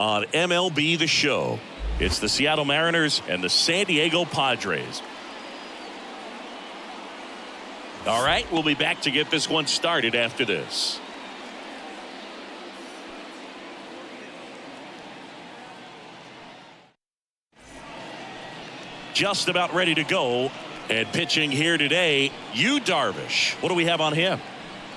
on MLB The Show. It's the Seattle Mariners and the San Diego Padres. All right, we'll be back to get this one started after this. Just about ready to go. And pitching here today, Yu Darvish. What do we have on him?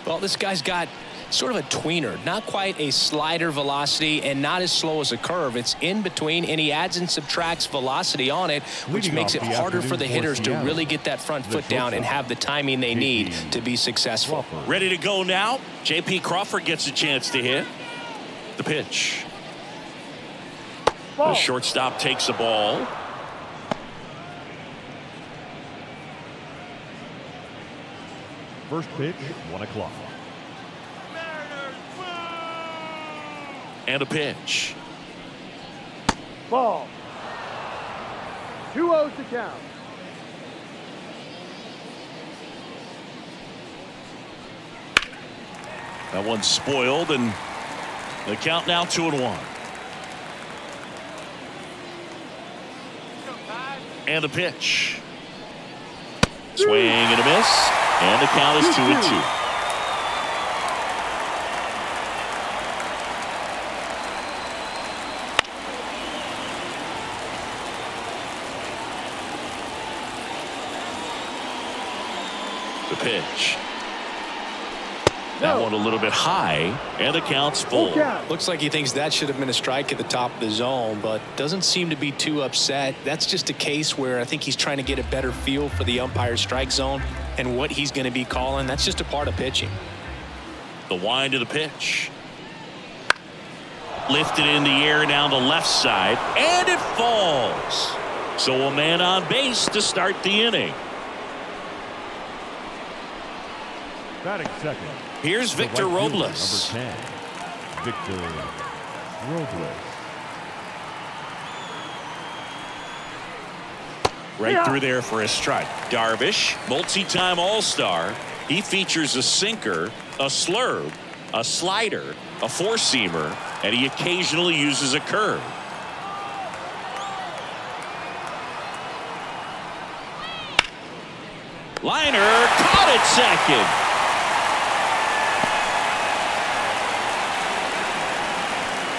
Well, this guy's got sort of a tweener, not quite a slider velocity and not as slow as a curve. It's in between, and he adds and subtracts velocity on it, which makes it harder for the hitters to really get that front foot down and have the timing they need to be successful. Ready to go now. J.P. Crawford gets a chance to hit. The pitch. The shortstop takes the ball. First pitch, 1 o'clock. And a pitch. Ball. 2-0 to count. That one's spoiled, and the count now 2-1. And a pitch. Swing and a miss. And the count is 2-2. The pitch. That one a little bit high, and the count's full. Looks like he thinks that should have been a strike at the top of the zone, but doesn't seem to be too upset. That's just a case where I think he's trying to get a better feel for the umpire's strike zone and what he's going to be calling. That's just a part of pitching. The wind of the pitch. Lifted in the air down the left side, and it falls. So a man on base to start the inning. Batting second. Here's Victor Robles. Number 10, Victor Robles. Right through there for a strike. Darvish, multi-time All-Star. He features a sinker, a slurve, a slider, a four-seamer, and he occasionally uses a curve. Liner caught at second.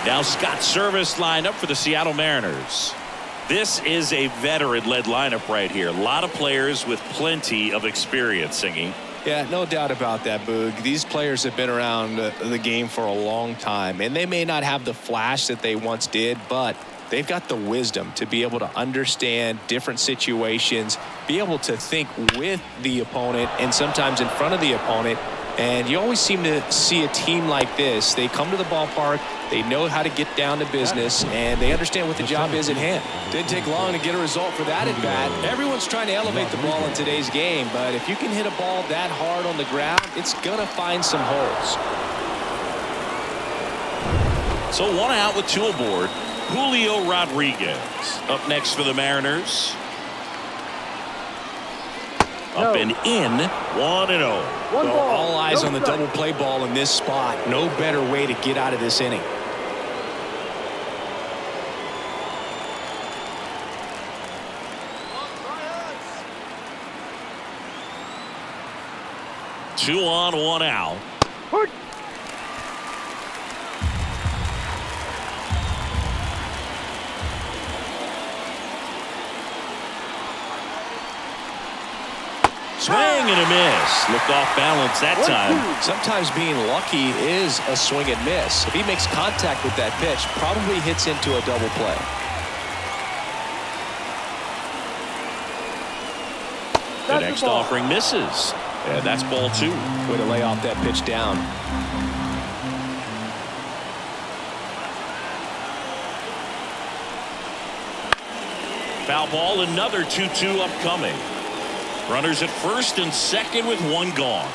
Now Scott Service lined up for the Seattle Mariners. This is a veteran-led lineup right here. A lot of players with plenty of experience, Singy. Yeah, no doubt about that, Boog. These players have been around the game for a long time, and they may not have the flash that they once did, but they've got the wisdom to be able to understand different situations, be able to think with the opponent and sometimes in front of the opponent. And you always seem to see a team like this. They come to the ballpark, they know how to get down to business, and they understand what the job is at hand. Didn't take long to get a result for that at bat. Everyone's trying to elevate the ball in today's game, but if you can hit a ball that hard on the ground, it's going to find some holes. So one out with two aboard. Julio Rodriguez up next for the Mariners. Up and in, 1-0. Well, all eyes on the double play ball in this spot. No better way to get out of this inning. Two on, one out. Swing and a miss. Looked off balance that time. Sometimes being lucky is a swing and miss. If he makes contact with that pitch, probably hits into a double play. The next offering misses. And that's ball two. Way to lay off that pitch down. Foul ball, another 2-2 upcoming. Runners at first and second with one gone.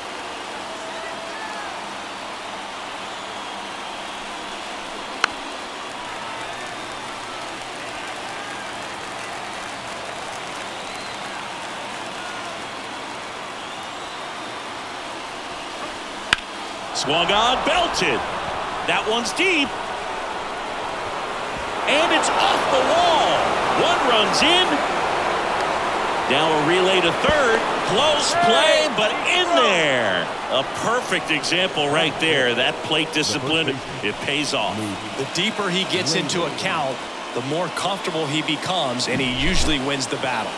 Swung on, belted. That one's deep. And it's off the wall. One run's in. Now a relay to third. Close play, but in there. A perfect example right there. That plate discipline, it pays off. The deeper he gets into a count, the more comfortable he becomes, and he usually wins the battle.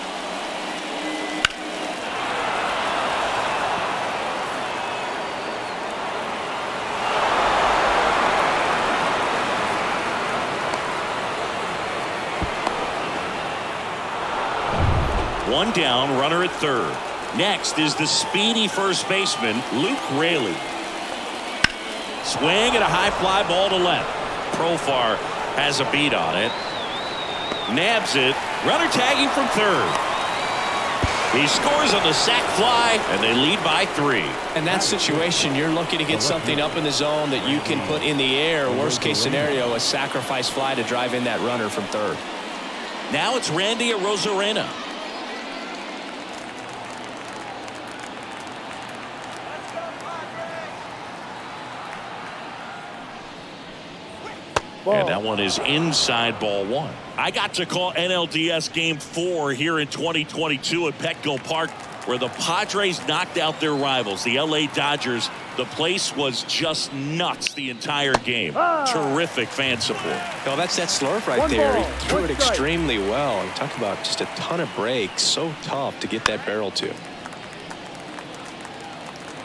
One down, runner at third. Next is the speedy first baseman, Luke Raley. Swing at a high fly ball to left. Profar has a beat on it. Nabs it. Runner tagging from third. He scores on the sac fly, and they lead by 3. In that situation, you're looking to get something up in the zone that you can put in the air. Worst case scenario, a sacrifice fly to drive in that runner from third. Now it's Randy Arozarena. And that one is inside ball 1. I got to call NLDS Game 4 here in 2022 at Petco Park, where the Padres knocked out their rivals, the LA Dodgers. The place was just nuts the entire game. Terrific fan support. No, that's that slurve right there. He threw it extremely well. And talk about just a ton of breaks. So tough to get that barrel to.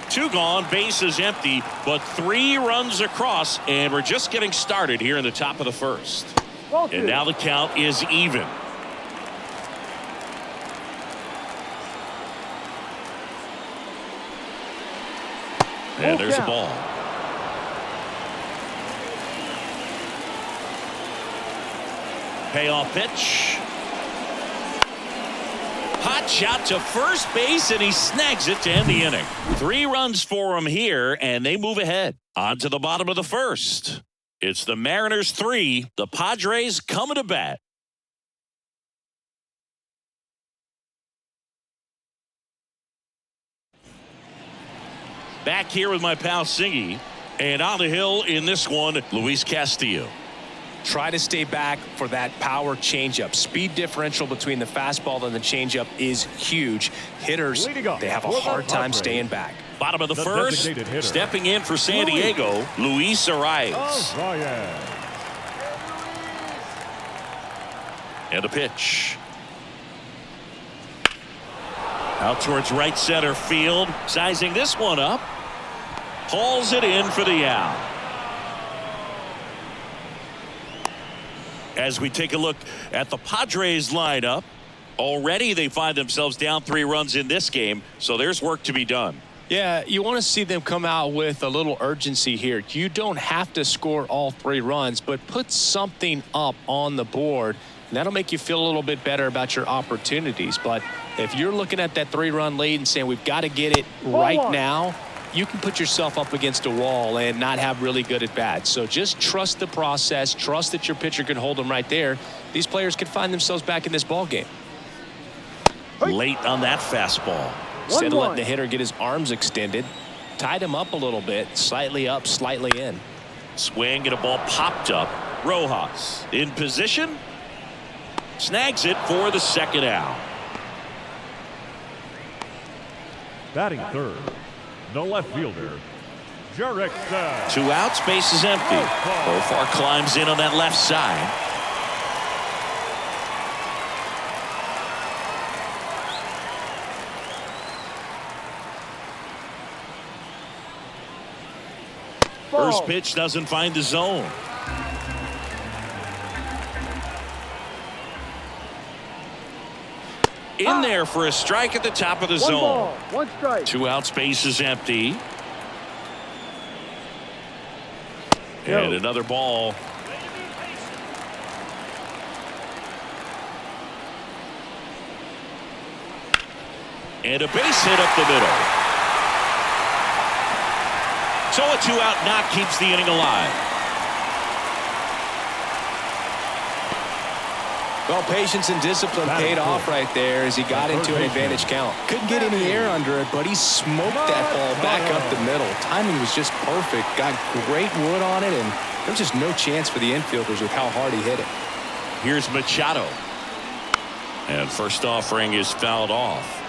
2 gone, bases empty, but 3 runs across, and we're just getting started here in the top of the first. And now the count is even. And there's a ball. Payoff pitch. Hot shot to first base, and he snags it to end the inning. 3 runs for him here, and they move ahead. On to the bottom of the first. It's the Mariners 3, the Padres coming to bat. Back here with my pal Singy, and on the hill in this one, Luis Castillo. Try to stay back for that power changeup. Speed differential between the fastball and the changeup is huge. Hitters, they have a hard time staying back. Bottom of the first, stepping in for San Diego, Luis Arias. And a pitch. Out towards right center field, sizing this one up. Hauls it in for the out. As we take a look at the Padres lineup, already they find themselves down 3 runs in this game, so there's work to be done. Yeah, you want to see them come out with a little urgency here. You don't have to score all 3 runs, but put something up on the board, and that'll make you feel a little bit better about your opportunities. But if you're looking at that 3-run lead and saying we've got to get it right now, you can put yourself up against a wall and not have really good at bats. So just trust the process. Trust that your pitcher can hold them right there. These players can find themselves back in this ball game. Late on that fastball. Instead of letting the hitter get his arms extended, tied him up a little bit, slightly up, slightly in. Swing and a ball popped up. Rojas in position. Snags it for the second out. Batting third, the left fielder, Jarek. 2 outs, base is empty. Profar climbs in on that left side. First pitch doesn't find the zone. In there for a strike at the top of the zone. 1 ball, 1 strike. 2 outs, base is empty. And another ball. And a base hit up the middle. So a 2-out knock keeps the inning alive. Well, patience and discipline paid off right there as he got into an advantage count. Couldn't get any air under it, but he smoked that ball back up the middle. Timing was just perfect. Got great wood on it, and there was just no chance for the infielders with how hard he hit it. Here's Machado. And first offering is fouled off.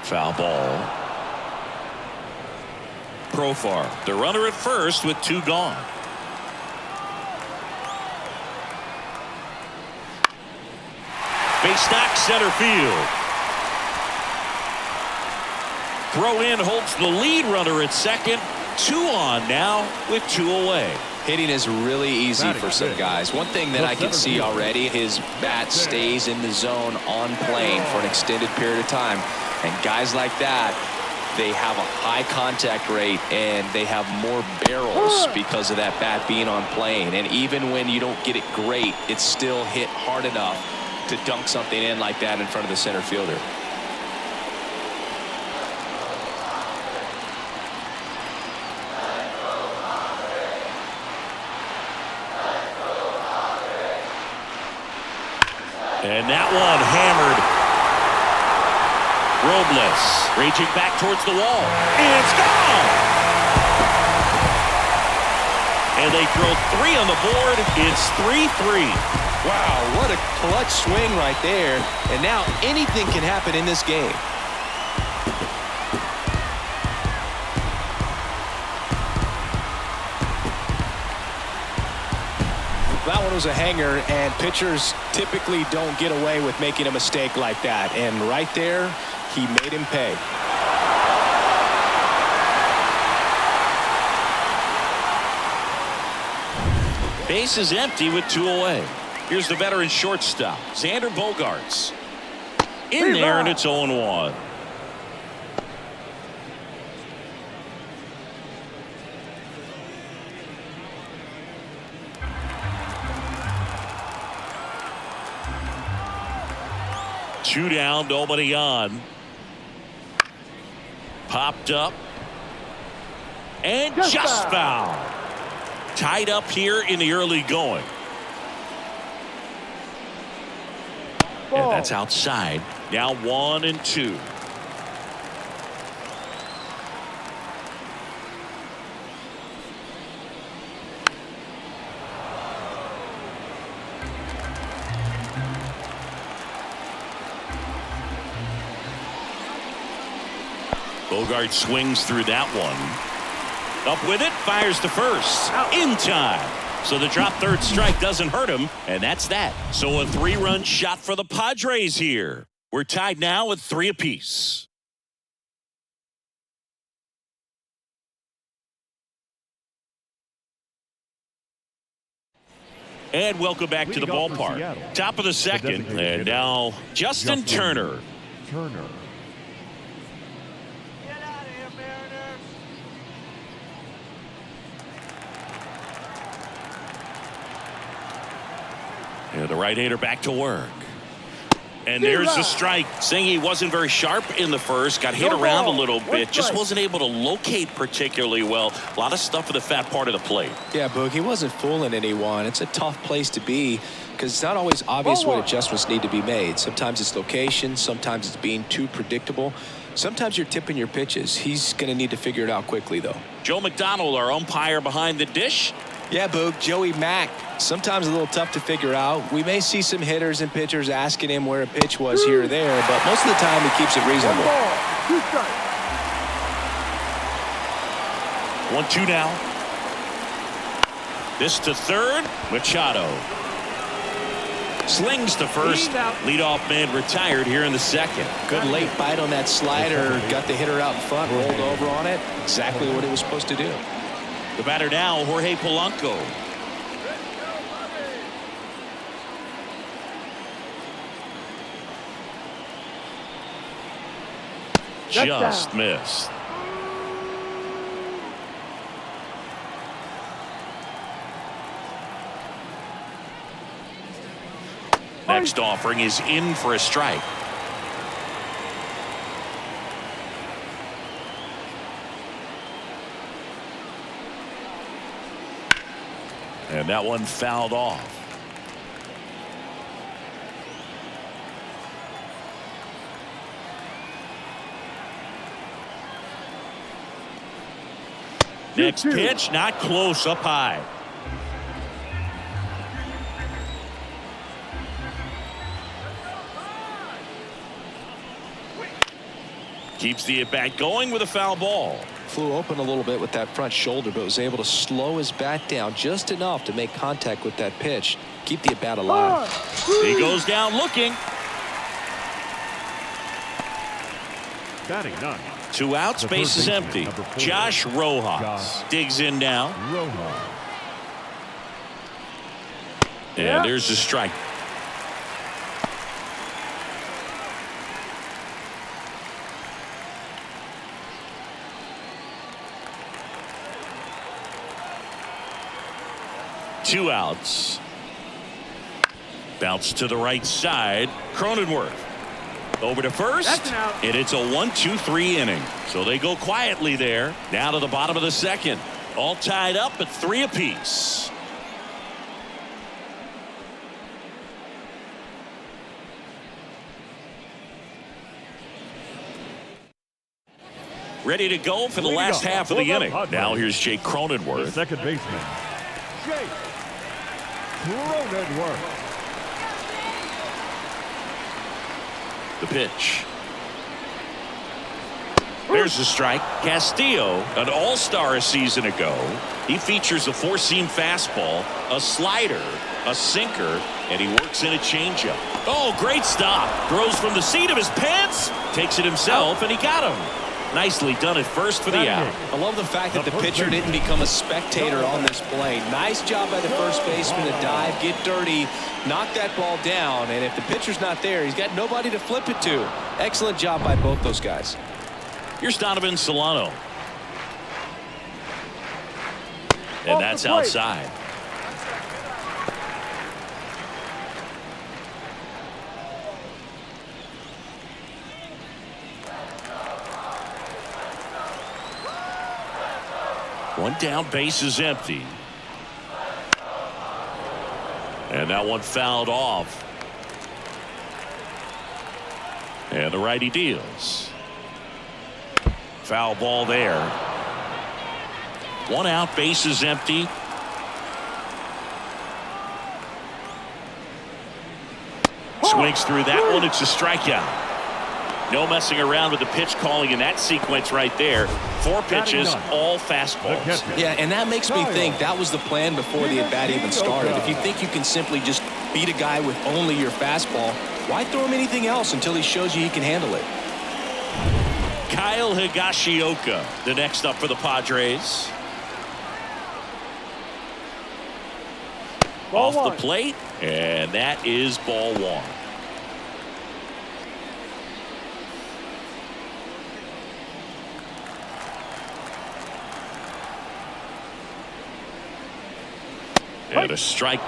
Foul ball. Profar, the runner at first with 2 gone. Base knock center field. Throw in holds the lead runner at second. 2 on now with 2 away. Hitting is really easy for some guys. One thing that I can see already, his bat stays in the zone on plane for an extended period of time. And guys like that, they have a high contact rate and they have more barrels because of that bat being on plane. And even when you don't get it great, it's still hit hard enough to dunk something in like that in front of the center fielder. And that one hammered. Robles reaching back towards the wall. And it's gone. And they throw 3 on the board. It's 3-3. Wow, what a clutch swing right there. And now anything can happen in this game. That one was a hanger, and pitchers typically don't get away with making a mistake like that. And right there, he made him pay. Base is empty with 2 away. Here's the veteran shortstop, Xander Bogaerts. In there, and it's 0-1. Two down, nobody on. Popped up. And just foul. Tied up here in the early going. And that's outside. Now 1-2. Bogart swings through that one. Up with it, fires to first. In time. So the drop third strike doesn't hurt him, and that's that. So a 3-run shot for the Padres here. We're tied now with 3 apiece. And welcome back to the ballpark. Top of the second, and now Justin Turner. Yeah, the right-hander back to work. And there's the strike. Saying he wasn't very sharp in the first. Got hit around a little bit. Just wasn't able to locate particularly well. A lot of stuff in the fat part of the plate. Yeah, Boog, he wasn't fooling anyone. It's a tough place to be because it's not always obvious what adjustments need to be made. Sometimes it's location. Sometimes it's being too predictable. Sometimes you're tipping your pitches. He's going to need to figure it out quickly, though. Joe McDonald, our umpire behind the dish. Yeah, Boog, Joey Mack, sometimes a little tough to figure out. We may see some hitters and pitchers asking him where a pitch was here or there, but most of the time he keeps it reasonable. 1-2 now. This to third. Machado slings to first. Leadoff man retired here in the second. Good late bite on that slider. Got the hitter out in front, rolled over on it. Exactly what it was supposed to do. The batter now, Jorge Polanco. Just missed. Next offering is in for a strike. And that one fouled off. Next pitch, not close, up high. Keeps the at-bat going with a foul ball. Flew open a little bit with that front shoulder, but was able to slow his bat down just enough to make contact with that pitch. Keep the at-bat alive. He goes down looking. Batting ninth. 2 outs, The base is third empty. baseman, number 4, Josh Rojas Josh digs in now. Rojas. And there's the strike. Two outs. Bounce to the right side. Cronenworth over to first, and it's a 1-2-3 inning. So they go quietly there. Now to the bottom of the second. All tied up at 3 apiece. Ready to go for the last half of the inning. Now here's Jake The Cronenworth. second baseman, Jake Cronenworth. The pitch. There's the strike. Castillo, an all-star a season ago. He features a four-seam fastball, a slider, a sinker, and he works in a changeup. Oh, great stop. Throws from the seat of his pants. Takes it himself, and he got him. Nicely done at first for the out. I love the fact that the pitcher didn't become a spectator on this play. Nice job by the first baseman to dive, get dirty, knock that ball down, and if the pitcher's not there, he's got nobody to flip it to. Excellent job by both those guys. Here's Donovan Solano. And that's outside. One down, base is empty. And that one fouled off. And the righty deals. Foul ball there. One out, base is empty. Swings through that one. It's a strikeout. No messing around with the pitch calling in that sequence right there. 4 pitches, all fastballs. Yeah, and that makes me think that was the plan before the at-bat even started. If you think you can simply just beat a guy with only your fastball, why throw him anything else until he shows you he can handle it? Kyle Higashioka, the next up for the Padres. Off the plate, and that is ball 1. And a strike.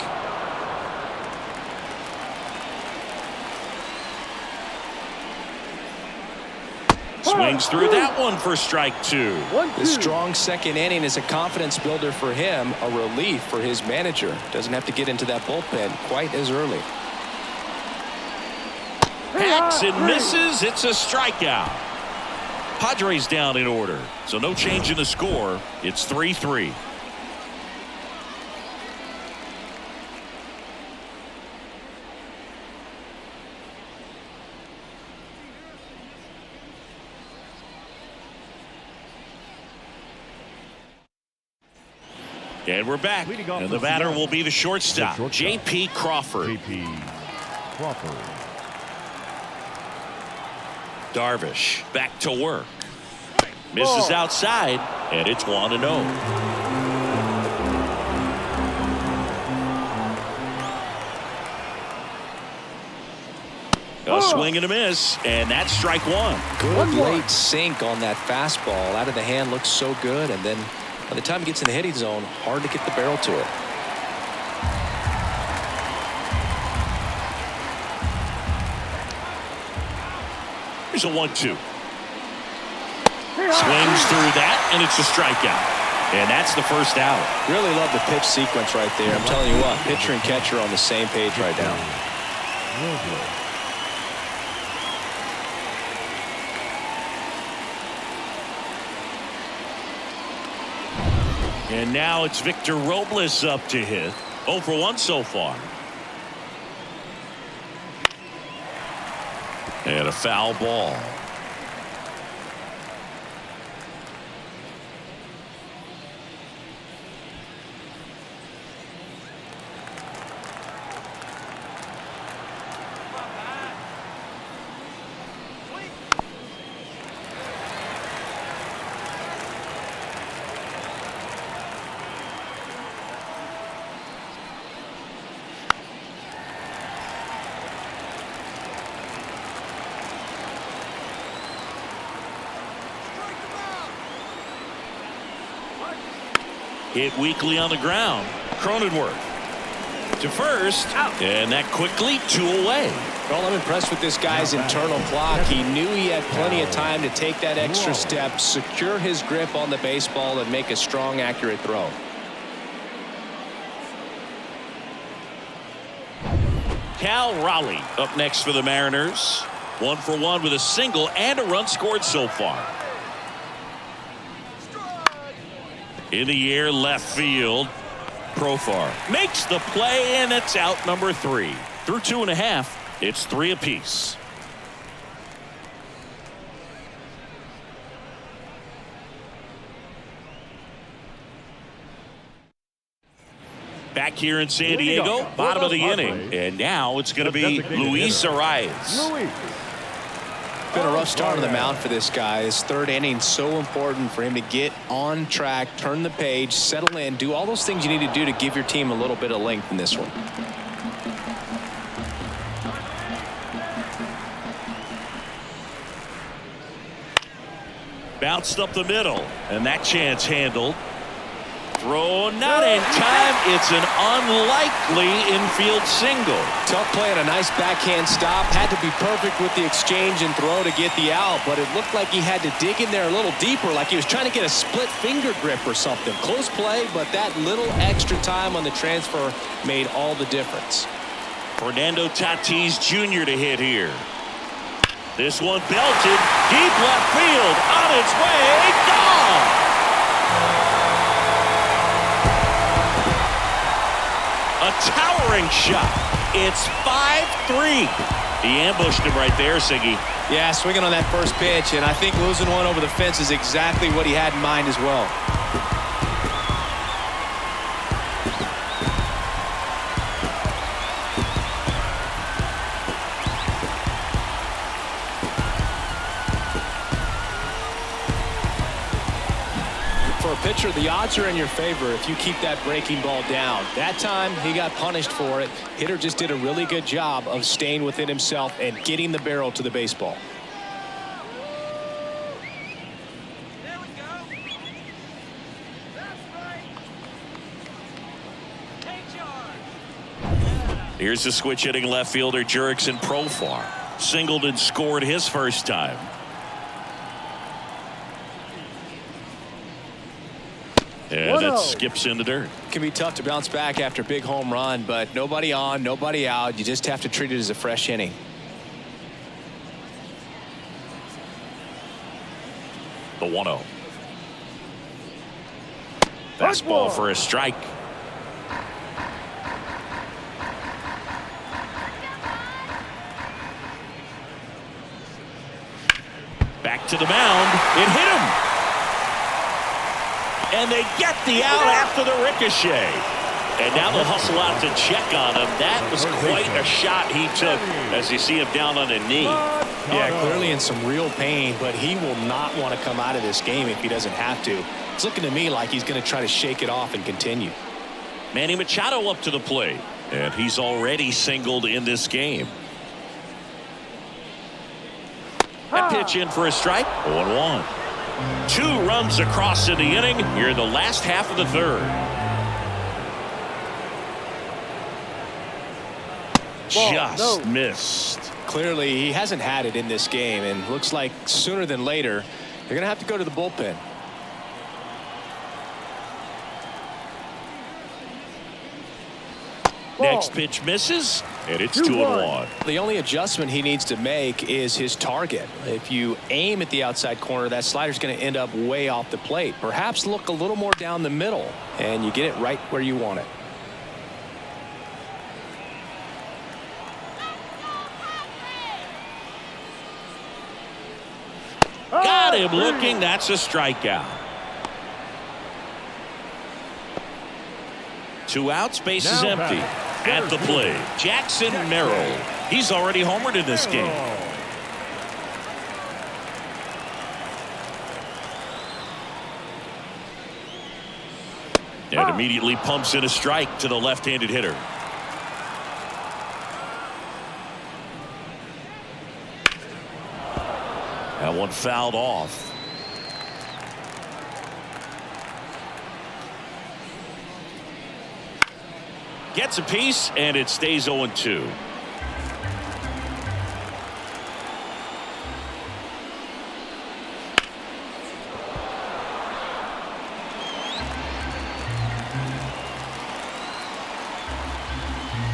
Swings through that one for strike 2. The strong second inning is a confidence builder for him, a relief for his manager. Doesn't have to get into that bullpen quite as early. Hacks and misses. It's a strikeout. Padres down in order. So no change in the score. It's 3-3. And we're back. And the batter will be the shortstop, J.P. Crawford. J.P. Crawford. Darvish back to work. Misses outside, and it's 1-0. A swing and a miss, and that's strike 1. Good late sink on that fastball. Out of the hand looks so good, and then by the time it gets in the hitting zone, hard to get the barrel to it. Here's a 1-2. Swings through that, and it's a strikeout. And that's the first out. Really love the pitch sequence right there. I'm telling you what, pitcher and catcher on the same page right now. And now it's Victor Robles up to hit. 0 for 1 so far. And a foul ball. Hit weakly on the ground. Cronenworth to first. Out. And that quickly 2 away. Well, I'm impressed with this guy's internal clock. He knew he had plenty of time to take that extra step, secure his grip on the baseball, and make a strong, accurate throw. Cal Raleigh up next for the Mariners. 1 for 1 with a single and a run scored so far. In the air, left field. Profar makes the play, and it's out number 3. Through 2.5, it's 3 apiece. Back here in San Diego, bottom of the inning, and now it's going to be Luis Arias. Been a rough start on the mound for this guy. His 3rd inning, so important for him to get on track, turn the page, settle in, do all those things you need to do to give your team a little bit of length in this one. Bounced up the middle, and that chance handled. Throw not in time. It's an unlikely infield single. Tough play and a nice backhand stop. Had to be perfect with the exchange and throw to get the out, but it looked like he had to dig in there a little deeper, like he was trying to get a split finger grip or something. Close play, but that little extra time on the transfer made all the difference. Fernando Tatis Jr. to hit here. This one belted deep left field, on its way, gone. A towering shot. It's 5-3. He ambushed him right there, Siggy. Yeah, swinging on that first pitch, and I think losing one over the fence is exactly what he had in mind as well. For a pitcher, the odds are in your favor if you keep that breaking ball down. That time, he got punished for it. Hitter just did a really good job of staying within himself and getting the barrel to the baseball. There we go. That's right. Take charge. Here's the switch hitting left fielder Jurickson Profar. Singled and scored his first time. And it skips in the dirt. It can be tough to bounce back after a big home run, but nobody on, nobody out. You just have to treat it as a fresh inning. The 1-0. Fastball for a strike. Back to the mound. It hit him. And they get the out after the ricochet. And now they'll hustle out to check on him. That was quite a shot he took as you see him down on a knee. Yeah, clearly in some real pain, but he will not want to come out of this game if he doesn't have to. It's looking to me like he's going to try to shake it off and continue. Manny Machado up to the plate. And he's already singled in this game. That pitch in for a strike. 0-1. 2 runs across in the inning here in the last half of the 3rd. Just missed. Clearly, he hasn't had it in this game, and looks like sooner than later, they're going to have to go to the bullpen. Next pitch misses, and it's 2-1. The only adjustment he needs to make is his target. If you aim at the outside corner, that slider's going to end up way off the plate. Perhaps look a little more down the middle, and you get it right where you want it. Got him looking. That's a strikeout. 2 outs, base is empty. At the plate, Jackson Merrill. He's already homered in this game. And immediately pumps in a strike to the left-handed hitter. That one fouled off. Gets a piece, and it stays 0-2.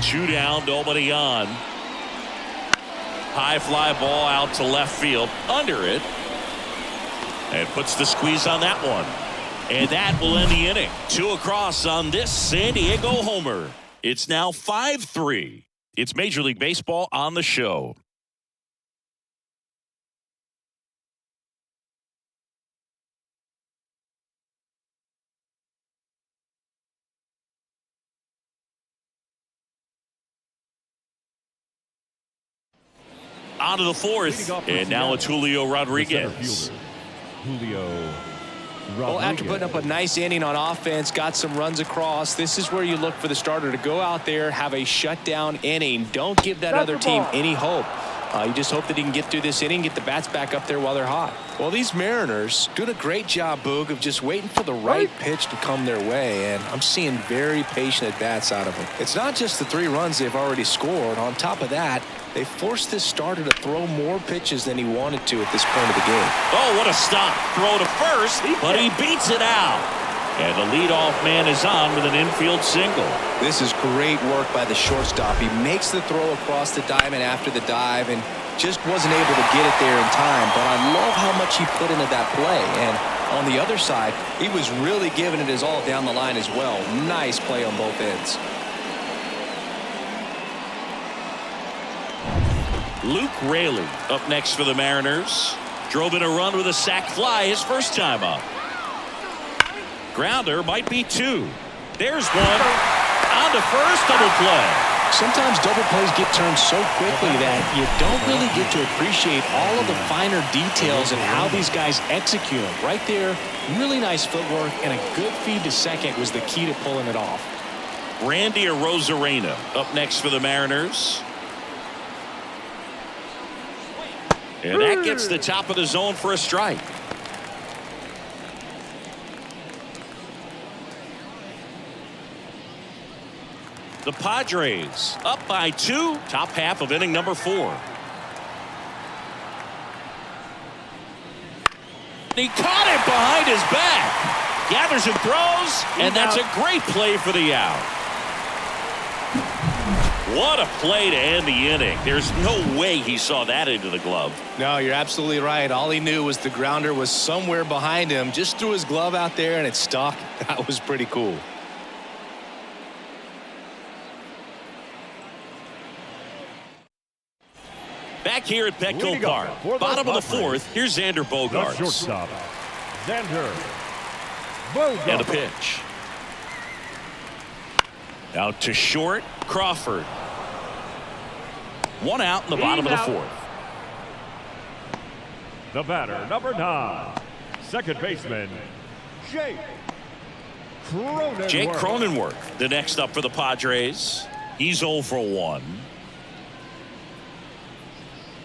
Two down, nobody on. High fly ball out to left field, under it, and puts the squeeze on that one. And that will end the inning. 2 across on this San Diego homer. It's now 5-3. It's Major League Baseball on the show. On to the fourth, and now it's Julio Rodriguez. Well, after putting up a nice inning on offense, got some runs across, this is where you look for the starter to go out there, have a shutdown inning. Don't give that other team any hope. You just hope that he can get through this inning, get the bats back up there while they're hot. Well, these Mariners doing a great job, Boog, of just waiting for the right pitch to come their way, and I'm seeing very patient at-bats out of them. It's not just the 3 runs they've already scored. On top of that, they forced this starter to throw more pitches than he wanted to at this point of the game. Oh, what a stop. Throw to first, but he beats it out. And the leadoff man is on with an infield single. This is great work by the shortstop. He makes the throw across the diamond after the dive and just wasn't able to get it there in time. But I love how much he put into that play. And on the other side, he was really giving it his all down the line as well. Nice play on both ends. Luke Raley up next for the Mariners. Drove in a run with a sac fly his first time up. Grounder might be 2. There's one. On to first, double play. Sometimes double plays get turned so quickly that you don't really get to appreciate all of the finer details and how these guys execute them. Right there, really nice footwork, and a good feed to second was the key to pulling it off. Randy Arozarena up next for the Mariners. And that gets the top of the zone for a strike. The Padres up by 2, top half of inning number 4. He caught it behind his back. Gathers and throws, and that's a great play for the out. What a play to end the inning. There's no way he saw that into the glove. No, you're absolutely right. All he knew was the grounder was somewhere behind him. Just threw his glove out there, and it stuck. That was pretty cool. Back here at Petco Park, bottom of the 4th, here's Xander Bogaerts. Shortstop, Xander Bogaerts. And a pitch. Out to short, Crawford. 1 out in the bottom of the 4th. The batter, number 9, second baseman, Jake Cronenworth. Jake Cronenworth, the next up for the Padres. He's 0 for 1.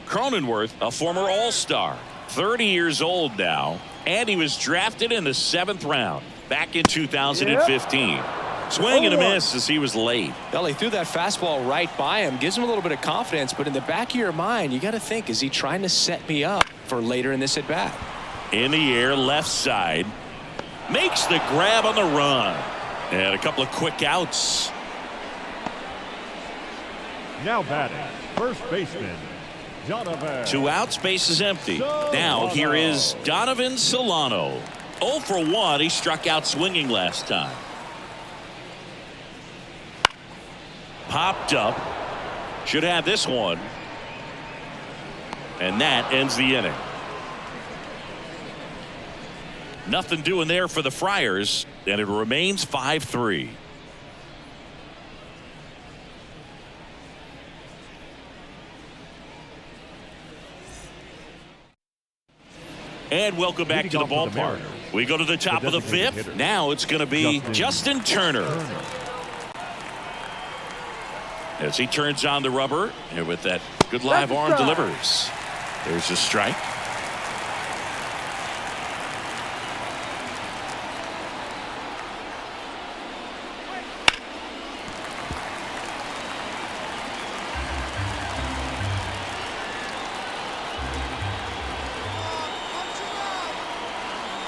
Cronenworth, a former All-Star, 30 years old now, and he was drafted in the 7th round back in 2015. Swing and a miss as he was late. Well, he threw that fastball right by him. Gives him a little bit of confidence, but in the back of your mind, you got to think, is he trying to set me up for later in this at-bat? In the air, left side. Makes the grab on the run. And a couple of quick outs. Now batting, first baseman, Donovan. 2 outs, base is empty. Now here is Donovan Solano. 0 for 1. He struck out swinging last time. Popped up. Should have this one. And that ends the inning. Nothing doing there for the Friars, and it remains 5-3. And welcome back to the ballpark. We go to the top of the 5th. Now it's going to be Justin Turner. As he turns on the rubber, and with that good live arm delivers. There's a strike.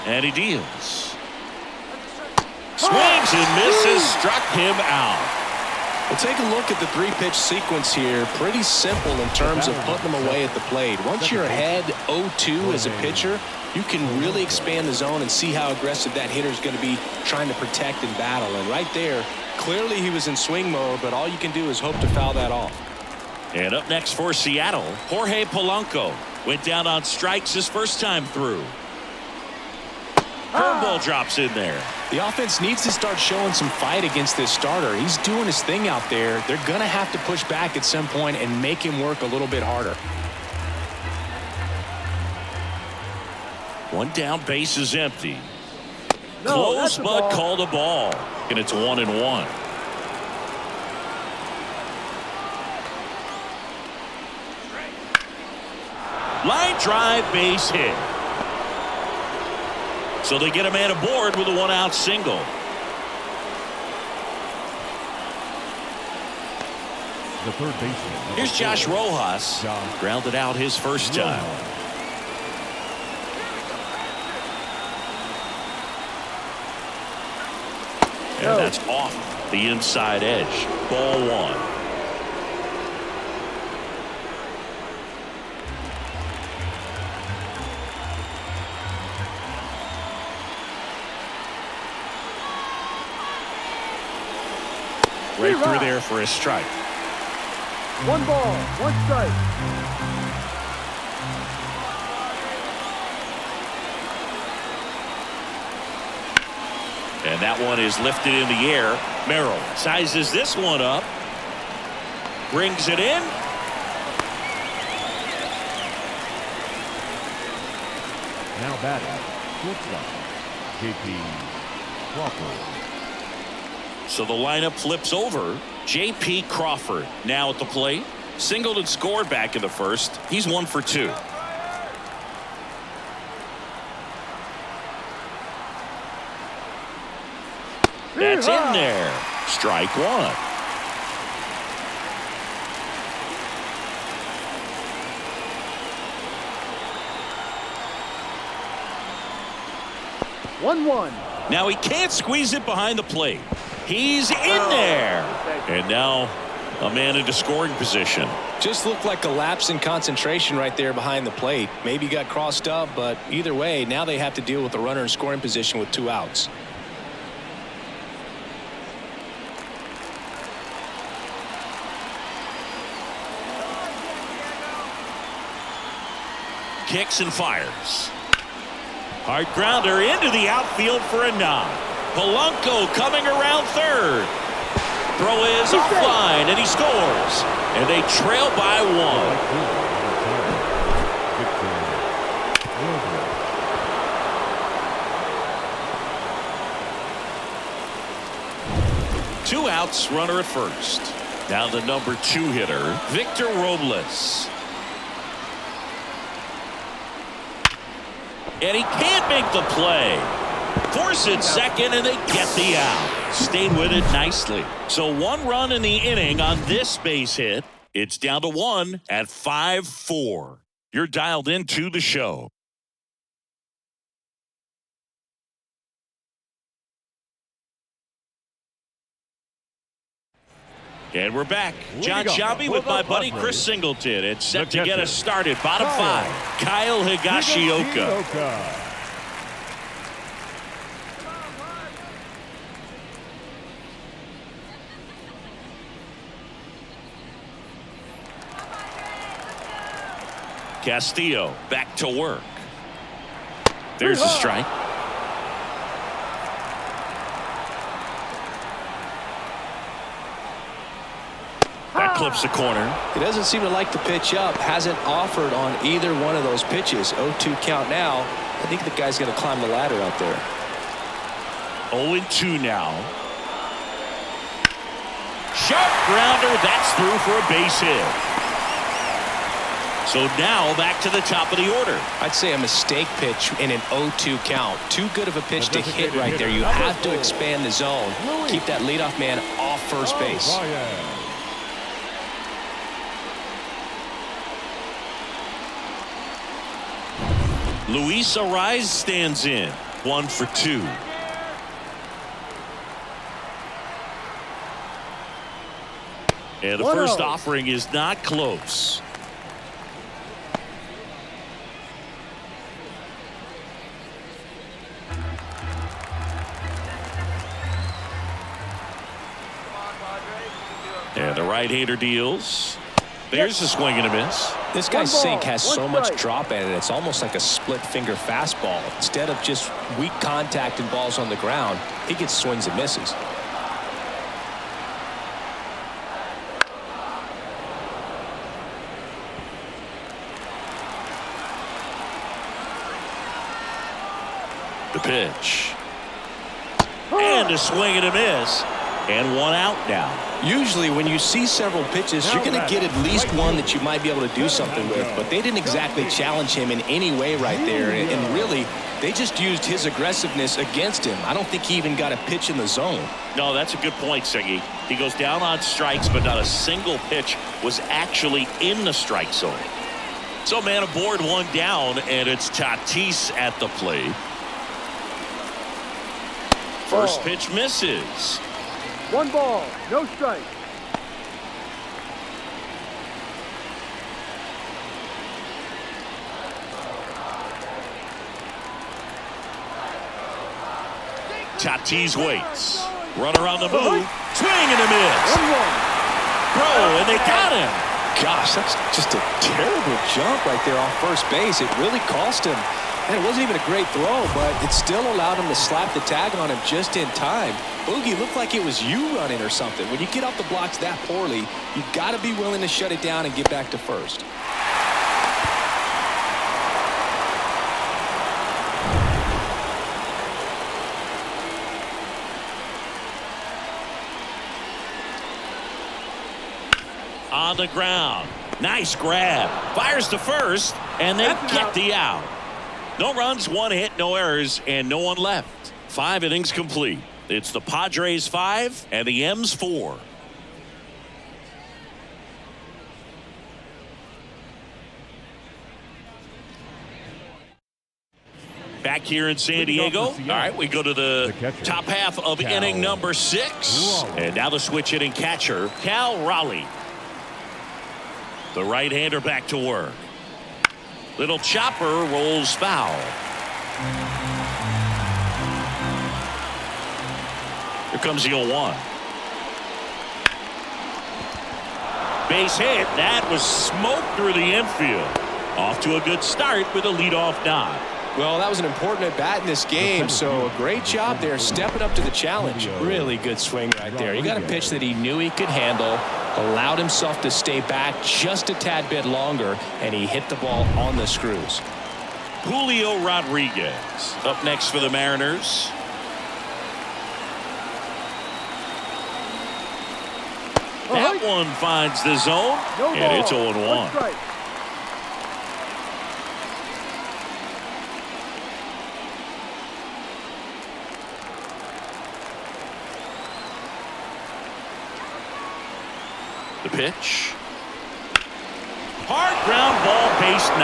And he deals. Swings and misses, struck him out. Well, take a look at the 3-pitch sequence here. Pretty simple in terms of putting them away at the plate. Once you're ahead 0-2 as a pitcher, you can really expand the zone and see how aggressive that hitter is going to be trying to protect and battle. And right there, clearly he was in swing mode, but all you can do is hope to foul that off. And up next for Seattle, Jorge Polanco went down on strikes his first time through. Curveball drops in there. The offense needs to start showing some fight against this starter. He's doing his thing out there. They're going to have to push back at some point and make him work a little bit harder. One down, base is empty. Close, but called a ball. And it's 1-1. Line drive, base hit. So they get a man aboard with a 1-out single. The third baseman. Here's Josh Rojas. Grounded out his first time. And that's off the inside edge. Ball 1. Right through there for a strike. 1 ball, 1 strike. And that one is lifted in the air. Merrill sizes this one up. Brings it in. Now batting, shortstop, J.P. Crawford. So the lineup flips over. J.P. Crawford now at the plate. Singled and scored back in the first. He's 1 for 2. That's in there. Strike 1. Now he can't squeeze it behind the plate. He's in there. And now a man into scoring position. Just looked like a lapse in concentration right there behind the plate. Maybe got crossed up, but either way, now they have to deal with the runner in scoring position with 2 outs. Kicks and fires. Hard grounder into the outfield for a knock. Polanco coming around third. Throw is offline, and he scores. And they trail by 1. 2 outs, runner at first. Now the number 2 hitter, Victor Robles. And he can't make the play. Force it second, and they get the out. Stayed with it nicely. So 1 run in the inning on this base hit. It's down to 1 at 5-4. You're dialed into the show. And we're back. John Leadoff Shabby for with the my buddy Padres. Chris Singleton. It's set The to get catcher, us started. Bottom Kyle 5. Kyle Higashioka. Higashioka. Castillo back to work. There's a strike. That clips the corner. He doesn't seem to like the pitch up. Hasn't offered on either one of those pitches. 0-2 count now. I think the guy's going to climb the ladder out there. 0-2 now. Sharp grounder. That's through for a base hit. So now back to the top of the order. I'd say a mistake pitch in an 0-2 count. Too good of a pitch to hit right there. You have to expand the zone. Keep that leadoff man off first base. Luis Arraez stands in. 1 for 2. And the first offering is not close. And the right-hander deals. There's a swing and a miss. This guy's sink has so much drop in it. It's almost like a split finger fastball. Instead of just weak contact and balls on the ground, he gets swings and misses. The pitch. And a swing and a miss. And 1 out now. Usually when you see several pitches, you're going to get at least one that you might be able to do something with. But they didn't exactly challenge him in any way right there. And really, they just used his aggressiveness against him. I don't think he even got a pitch in the zone. No, that's a good point, Siggy. He goes down on strikes, but not a single pitch was actually in the strike zone. So man aboard, 1 down, and it's Tatis at the plate. First pitch misses. 1 ball, no strike. Tatis waits. Runner on the move. Swing and a miss. 1-1. Throw, and they got him. Gosh, that's just a terrible jump right there off first base. It really cost him. And it wasn't even a great throw, but it still allowed him to slap the tag on him just in time. Boogie looked like it was you running or something. When you get off the blocks that poorly, you've got to be willing to shut it down and get back to first. On the ground. Nice grab. Fires to first, and they get the out. No runs, 1 hit, no errors, and no one left. 5 innings complete. It's the Padres 5 and the M's 4. Back here in San Diego. All right, we go to the top half of inning number 6. And now the switch hitting catcher, Cal Raleigh. The right-hander back to work. Little chopper rolls foul. Here comes the 0-1. Base hit. That was smoke through the infield. Off to a good start with a leadoff nod. Well, that was an important at-bat in this game, so a great job there stepping up to the challenge. Really good swing right there. He got a pitch that he knew he could handle, allowed himself to stay back just a tad bit longer, and he hit the ball on the screws. Julio Rodriguez up next for the Mariners. That one finds the zone, and it's 0-1. The pitch. Hard ground ball, base 9.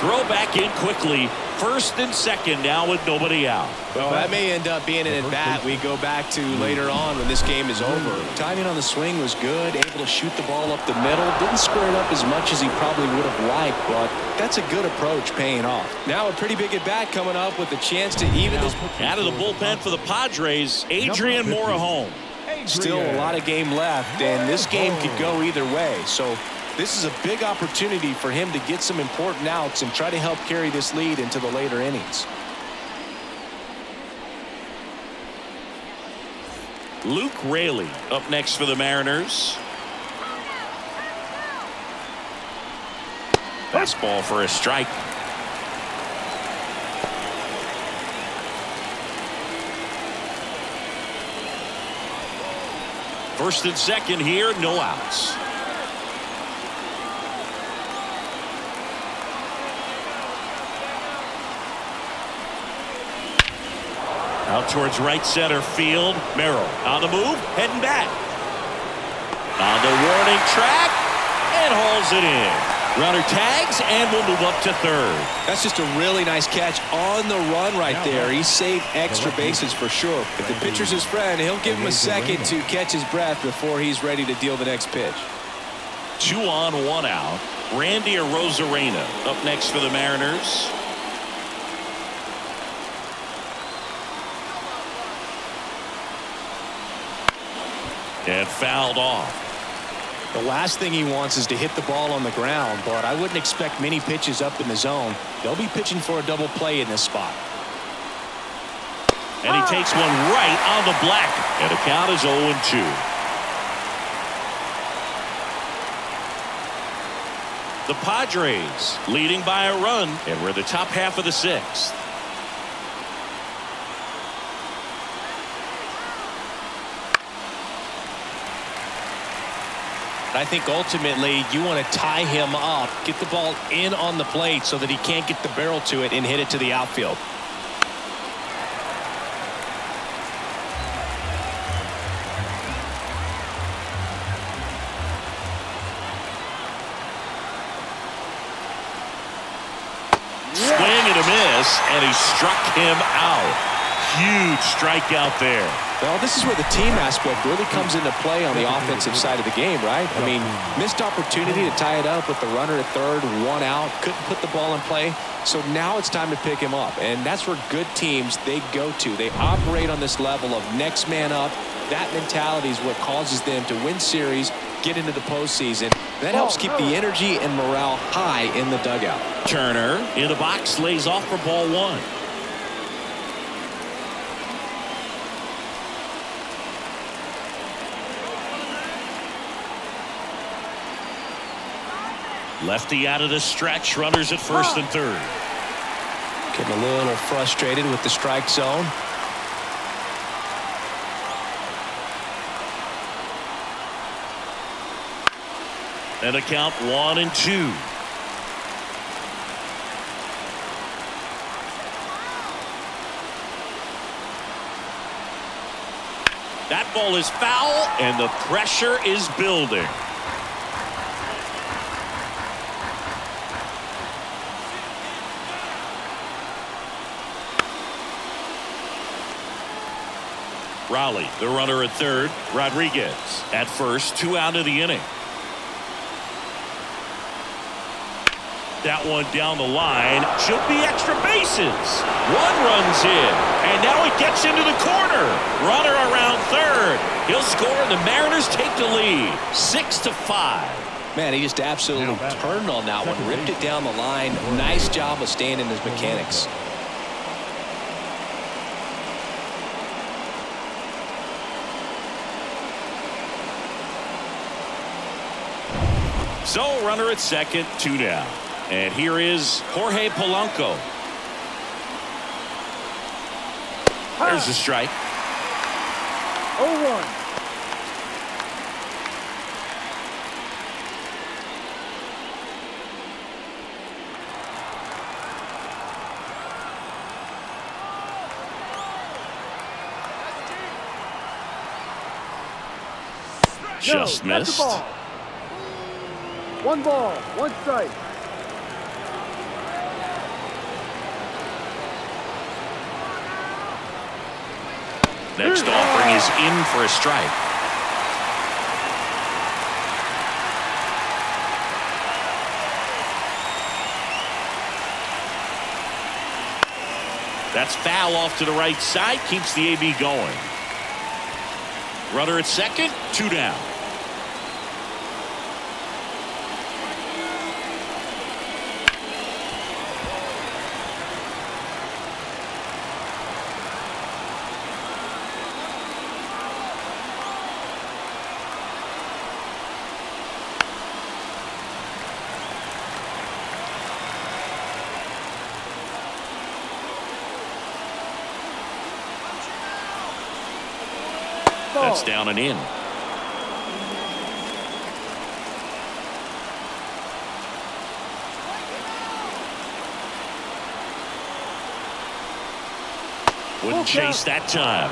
throw back in quickly. First and second now with nobody out. Well, that may end up being an at-bat we go back to later on when this game is over. Timing on the swing was good, able to shoot the ball up the middle. Didn't square it up as much as he probably would have liked, but that's a good approach paying off. Now a pretty big at-bat coming up with a chance to even this. Out of the bullpen for the Padres, Adrian Morejon. Still a lot of game left, and this game could go either way. So this is a big opportunity for him to get some important outs and try to help carry this lead into the later innings. Luke Raley up next for the Mariners. Fastball for a strike. First and second here, no outs. Out towards right center field. Merrill on the move, heading back. On the warning track and hauls it in. Runner tags and will move up to third. That's just a really nice catch on the run right there. He saved extra bases for sure. If the pitcher's his friend, he'll give him a second to catch his breath before he's ready to deal the next pitch. 2 on, 1 out. Randy Arozarena up next for the Mariners. And fouled off. The last thing he wants is to hit the ball on the ground, but I wouldn't expect many pitches up in the zone. They'll be pitching for a double play in this spot. And he takes one right on the black. And the count is 0-2. The Padres leading by a run, and we're the top half of the 6th. I think ultimately you want to tie him up, get the ball in on the plate so that he can't get the barrel to it and hit it to the outfield. Swing and a miss, and he struck him out. Huge strikeout there. Well, this is where the team aspect really comes into play on the offensive side of the game, right? I mean, missed opportunity to tie it up with the runner at third, 1 out, couldn't put the ball in play. So now it's time to pick him up, and that's where good teams, they go to. They operate on this level of next man up. That mentality is what causes them to win series, get into the postseason. That helps keep the energy and morale high in the dugout. Turner in the box lays off for ball 1. Lefty out of the stretch. Runners at first and third. Getting a little frustrated with the strike zone. And a count 1-2. That ball is foul, and the pressure is building. Raleigh, the runner at third. Rodriguez at first, 2 out of the inning. That one down the line should be extra bases. 1 runs in, and now it gets into the corner. Runner around third. He'll score, and the Mariners take the lead, 6-5. Man, he just absolutely turned on that one, ripped it down the line. Nice job of staying in his mechanics. So, runner at second, 2 down. And here is Jorge Polanco. There's a strike. 0-1. Just missed. 1 ball, 1 strike. Next offering is in for a strike. That's foul off to the right side. Keeps the AB going. Runner at second. 2 down. That's down and in. Wouldn't chase that time.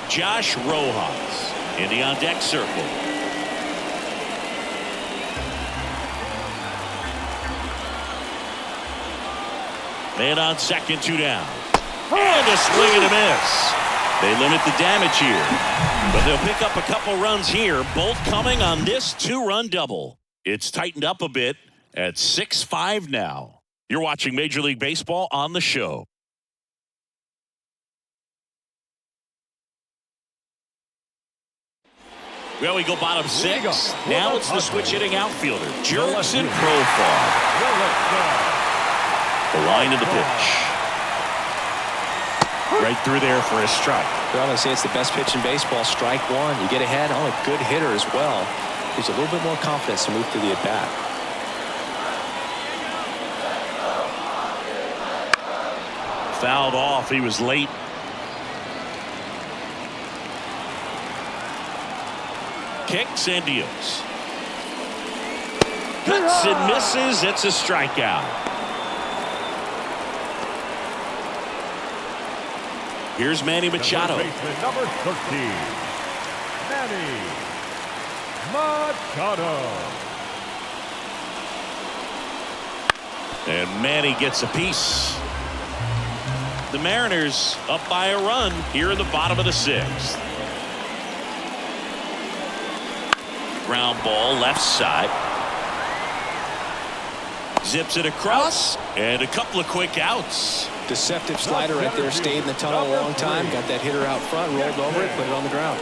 Josh Rojas in the on-deck circle. Man on second, 2 down. And a swing and a miss. They limit the damage here, but they'll pick up a couple runs here, both coming on this 2-run double. It's tightened up a bit at 6-5 now. You're watching Major League Baseball on the show. Well, we go bottom 6. Now it's the switch hitting outfielder, Jurickson Profar. The line of the pitch. Right through there for a strike. Well, I say it's the best pitch in baseball. Strike one. You get ahead. Oh, a good hitter as well. Gives a little bit more confidence to move through the at-bat. Fouled off. He was late. Kicks and deals. Cuts and misses. It's a strikeout. Here's Manny Machado. Number 13, Manny Machado. And Manny gets a piece. The Mariners up by a run here in the bottom of the 6th. Ground ball left side. Zips it across and a couple of quick outs. Deceptive slider right there. Stayed in the tunnel a long time. Got that hitter out front. Rolled over it. Put it on the ground.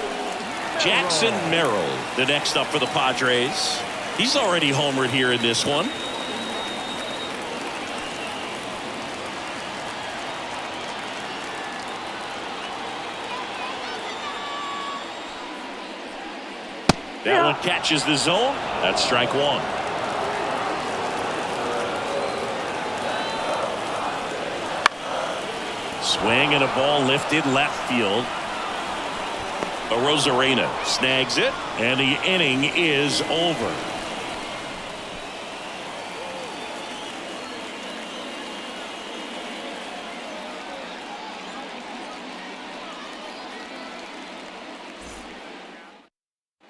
Jackson Merrill, the next up for the Padres. He's already homered here in this one. That one catches the zone. That's strike 1. Swing and a ball lifted left field. Rosarena snags it, and the inning is over.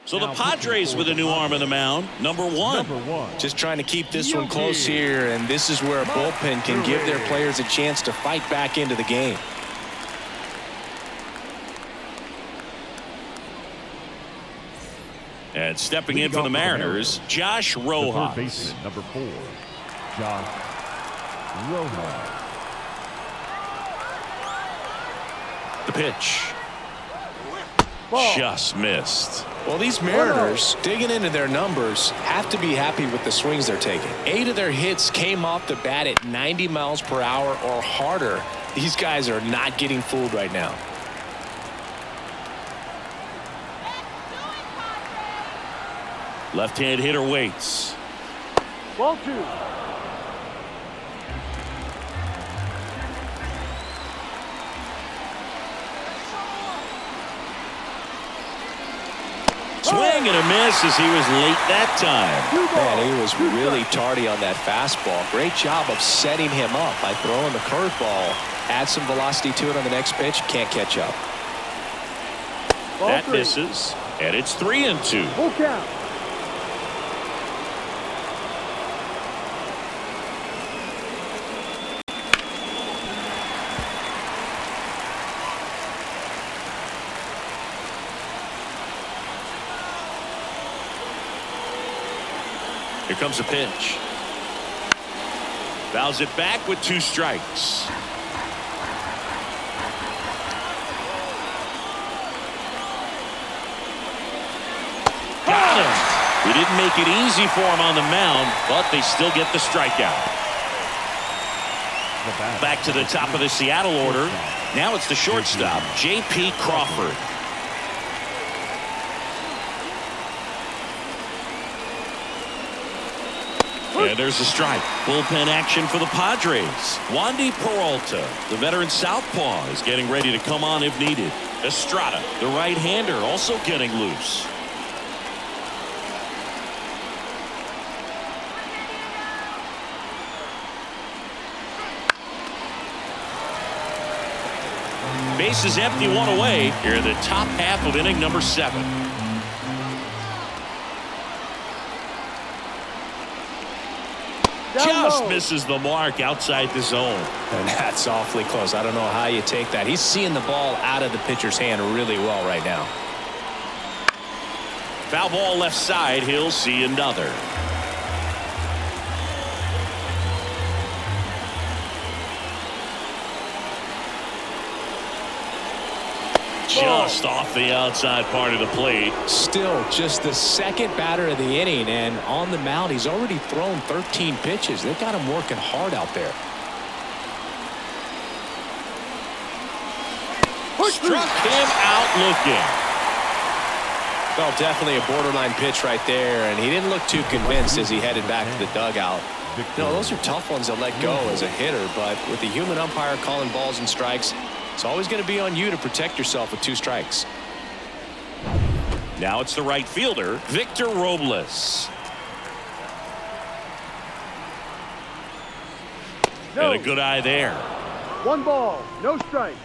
So the Padres with a new arm in the mound, number one. Just trying to keep this one close here, and this is where a bullpen can give their players a chance to fight back into the game. And stepping in for the Mariners, Josh Rojas. Number 4, Josh Rojas. The pitch. Just missed. Well, these Mariners, digging into their numbers, have to be happy with the swings they're taking. 8 of their hits came off the bat at 90 miles per hour or harder. These guys are not getting fooled right now. Left-hand hitter waits. Ball 2. Swing and a miss as he was late that time. Man, he was really tardy on that fastball. Great job of setting him up by throwing the curveball. Add some velocity to it on the next pitch. Can't catch up. That misses, and it's 3-2. Full count. Here comes a pitch. Fouls it back with 2 strikes. Got him. He didn't make it easy for him on the mound, but they still get the strikeout. Back to the top of the Seattle order. Now it's the shortstop, J.P. Crawford. And there's a strike. Bullpen action for the Padres. Wandy Peralta, the veteran southpaw, is getting ready to come on if needed. Estrada, the right-hander, also getting loose. Base is empty, 1 away here in the top half of inning number 7. Just misses the mark outside the zone. And that's awfully close. I don't know how you take that. He's seeing the ball out of the pitcher's hand really well right now. Foul ball left side. He'll see another. Just off the outside part of the plate. Still just the second batter of the inning, and on the mound he's already thrown 13 pitches. They've got him working hard out there. Struck him out looking. Well, definitely a borderline pitch right there, and he didn't look too convinced as he headed back to the dugout. You know, those are tough ones to let go as a hitter, but with the human umpire calling balls and strikes, it's always going to be on you to protect yourself with 2 strikes. Now it's the right fielder, Victor Robles. No. And a good eye there. 1 ball, no strike.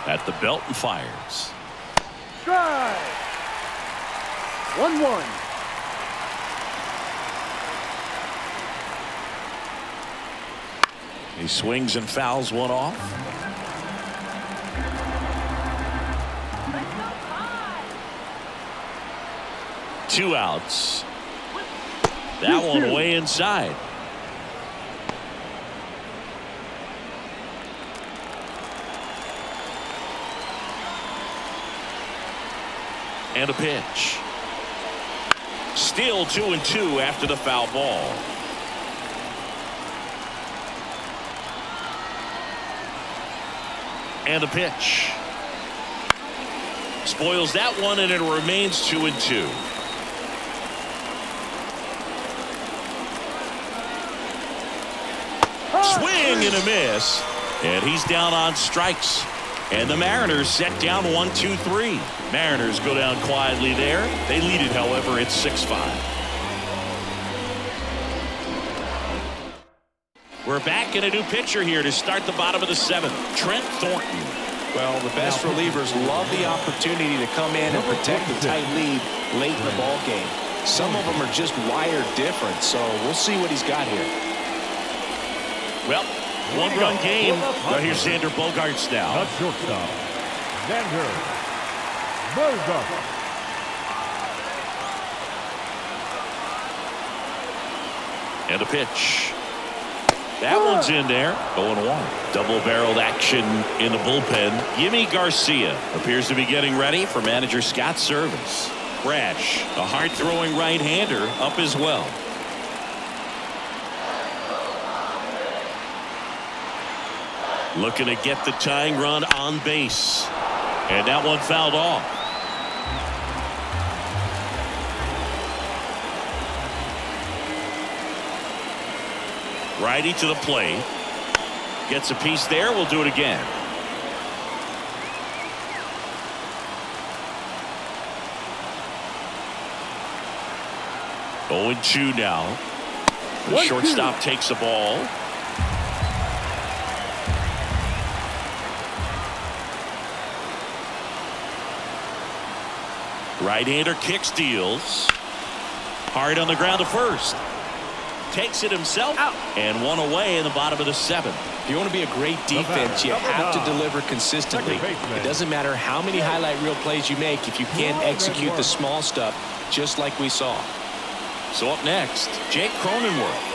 At the belt and fires. Strike. 1-1. He swings and fouls one off. Two outs. That one way inside. And a pitch. Still 2-2 after the foul ball. And a pitch. Spoils that one, and it remains 2-2. Swing and a miss. And he's down on strikes. And the Mariners set down 1-2-3. Mariners go down quietly there. They lead it, however, it's 6-5. We're back in a new pitcher here to start the bottom of the 7th. Trent Thornton. Well, the best relievers love the opportunity to come in and protect the tight lead late in the ball game. Some of them are just wired different, so we'll see what he's got here. Well, one-run game. Now here's Xander Bogaerts now. At shortstop, Xander Bogaerts. And a pitch. That one's in there. 0-1. Double-barreled action in the bullpen. Yimi Garcia appears to be getting ready for manager Scott's service. Brash, a hard-throwing right-hander, up as well. Looking to get the tying run on base. And that one fouled off. Righty to the plate. Gets a piece there. We'll do it again. Oh, 0-2 now. The shortstop takes the ball. Right-hander kicks, deals. Hard on the ground to first. takes it himself Out. and one away in the bottom of the 7th. If you want to be a great defense, you have to deliver consistently. It doesn't matter how many highlight reel plays you make if you can't execute the small stuff, just like we saw. So up next, Jake Cronenworth.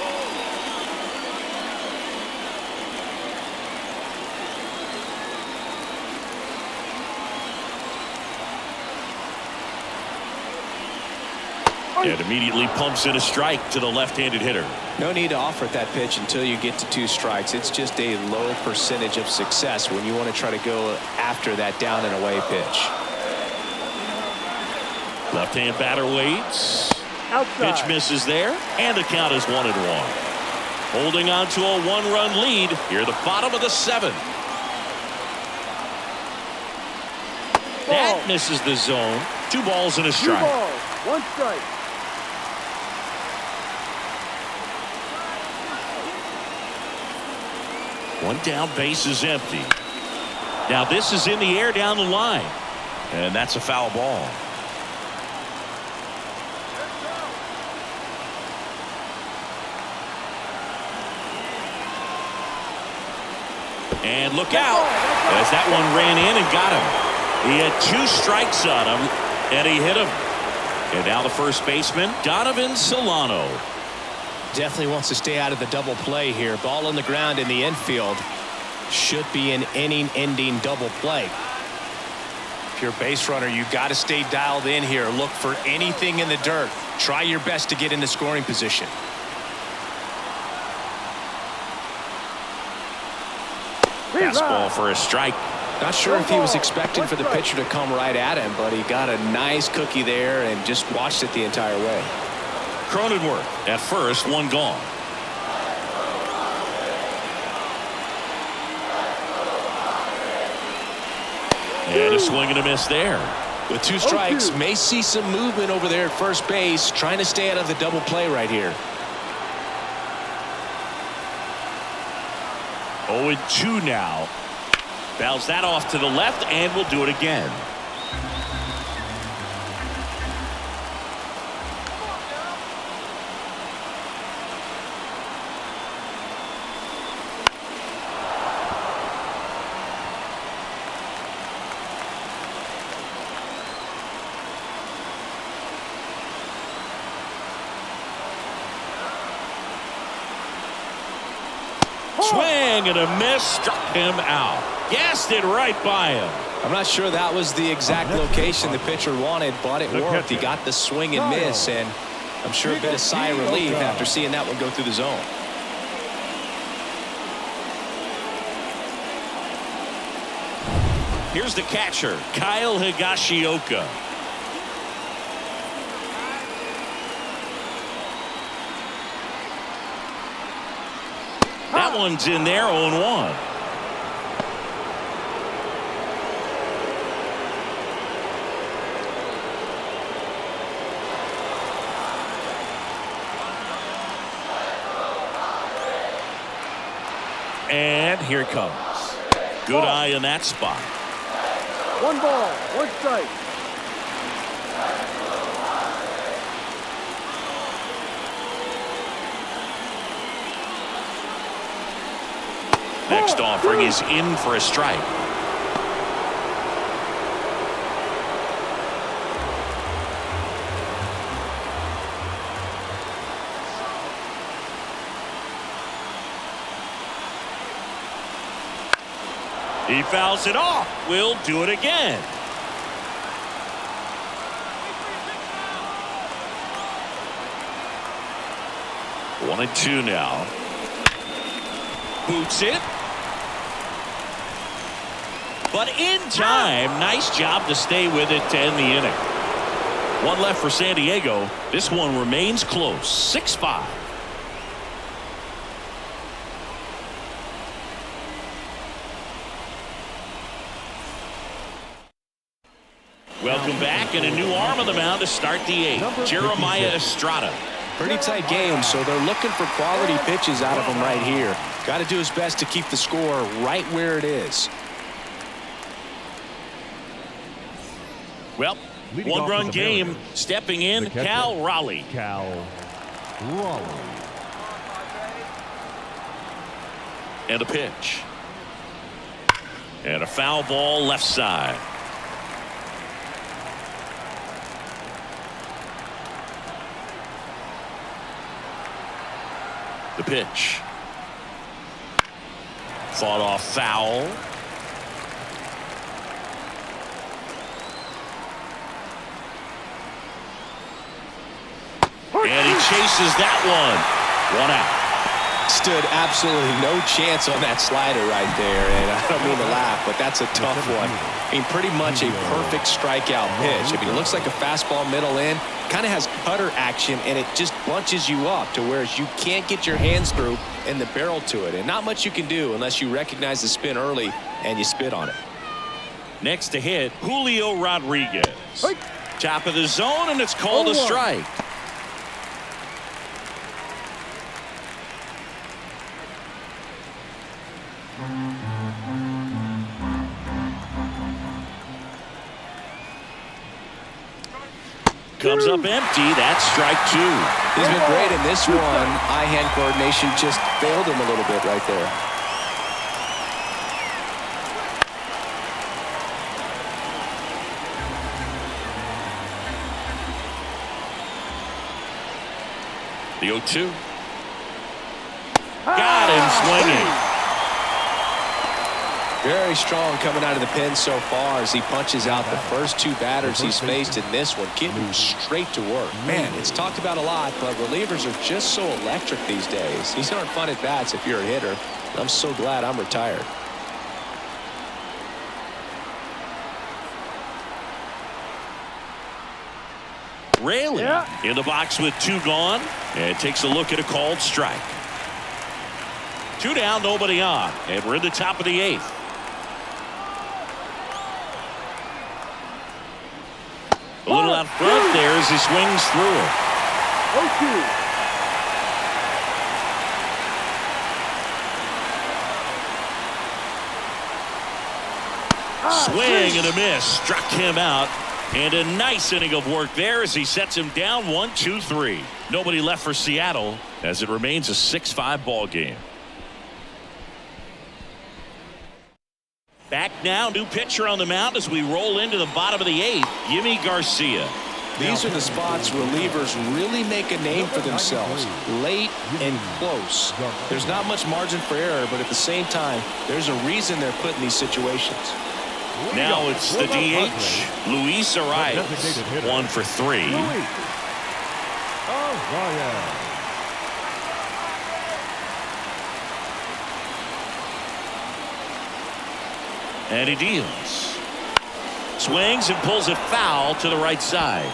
And immediately pumps in a strike to the left-handed hitter. No need to offer that pitch until you get to 2 strikes. It's just a low percentage of success when you want to try to go after that down and away pitch. Left-hand batter waits. Outside. Pitch misses there, and the count is 1-1. Holding on to a 1-run lead here at the bottom of the 7th. That misses the zone. 2 balls and a 2 strike. balls, 1 strike. One down, base is empty. Now this is in the air down the line, and that's a foul ball. And look out, as that one ran in and got him. He had 2 strikes on him, and he hit him. And now the first baseman, Donovan Solano. Definitely wants to stay out of the double play here. Ball on the ground in the infield. Should be an inning-ending double play. If you're a base runner, you've got to stay dialed in here. Look for anything in the dirt. Try your best to get into scoring position. Fastball for a strike. Not sure if he was expecting for the pitcher to come right at him, but he got a nice cookie there and just watched it the entire way. Cronenworth at first, 1 gone. And a swing and a miss there. With 2 strikes, may see some movement over there at first base, trying to stay out of the double play right here. 0-2 now. Fouls that off to the left, and will do it again. Swing and a miss, struck him out. Gassed it right by him. I'm not sure that was the exact location the pitcher wanted, but it worked. He got the swing and miss, and I'm sure a bit of sigh of relief after seeing that one go through the zone. Here's the catcher, Kyle Higashioka. That one's in there, 0-1. And here it comes. Good eye in that spot. 1 ball, 1 strike. Next offering is in for a strike. He fouls it off. We'll do it again. One and 2 now. Boots it. But in time, nice job to stay with it to end the inning. 1 left for San Diego. This one remains close, 6-5. Welcome back, and a new arm on the mound to start the 8th. Jeremiah Estrada. Pretty tight game, so they're looking for quality pitches out of him right here. Got to do his best to keep the score right where it is. Well, Leading off 1-run with the game. Mariners, Stepping in, the catcher, Cal Raleigh. Cal Raleigh. And a pitch. And a foul ball left side. The pitch. Fought off foul. And he chases that one. 1 out. Stood absolutely no chance on that slider right there, and I don't mean to laugh, but that's a tough one. I mean, pretty much a perfect strikeout pitch. I mean, it looks like a fastball middle in, kind of has cutter action, and it just bunches you up to where you can't get your hands through and the barrel to it, and not much you can do unless you recognize the spin early and you spit on it. Next to hit, Julio Rodriguez. Top of the zone, and it's called a strike. Comes up empty. That's strike 2. He's been great in this one. Eye-hand coordination just failed him a little bit right there. The 0-2. Got him swinging. Very strong coming out of the pen so far as he punches out the first 2 batters he's faced in this one, getting straight to work. Man, it's talked about a lot, but relievers are just so electric these days. These aren't fun at bats if you're a hitter. I'm so glad I'm retired. Raley in the box with 2 gone, and takes a look at a called strike. 2 down, nobody on, and we're in the top of the 8th. A little out front there as he swings through it. 0-2. Swing and a miss. Struck him out. And a nice inning of work there as he sets him down 1-2-3. Nobody left for Seattle as it remains a 6-5 ball game. Back now, new pitcher on the mound as we roll into the bottom of the 8th, Yimi Garcia. These are the spots relievers really make a name for themselves, late and close. There's not much margin for error, but at the same time, there's a reason they're put in these situations. Now it's the DH, Luis Arias, 1 for 3. And he deals. Swings and pulls it foul to the right side.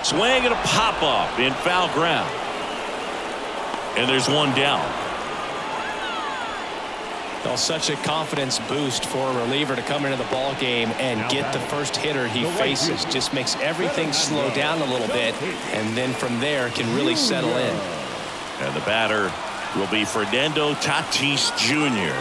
Swing and a pop up in foul ground. And there's 1 down. Well, such a confidence boost for a reliever to come into the ball game and get the first hitter he faces. Just makes everything slow down a little bit, and then from there can really settle in. And the batter will be Fernando Tatis Jr.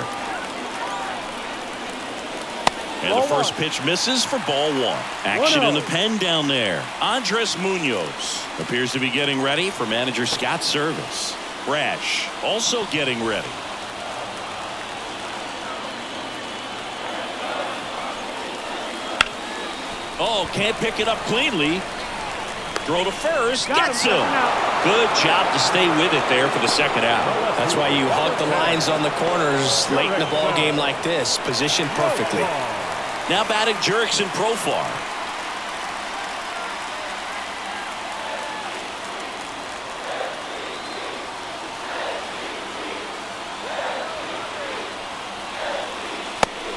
And the first pitch misses for ball 1. Action in the pen down there. Andres Munoz appears to be getting ready for manager Scott's service. Brash also getting ready. Oh, can't pick it up cleanly. Throw to first. Gets him. Good job to stay with it there for the second out. That's why you hug the lines on the corners late in the ball game like this. Positioned perfectly. Now batting Jurickson Profar.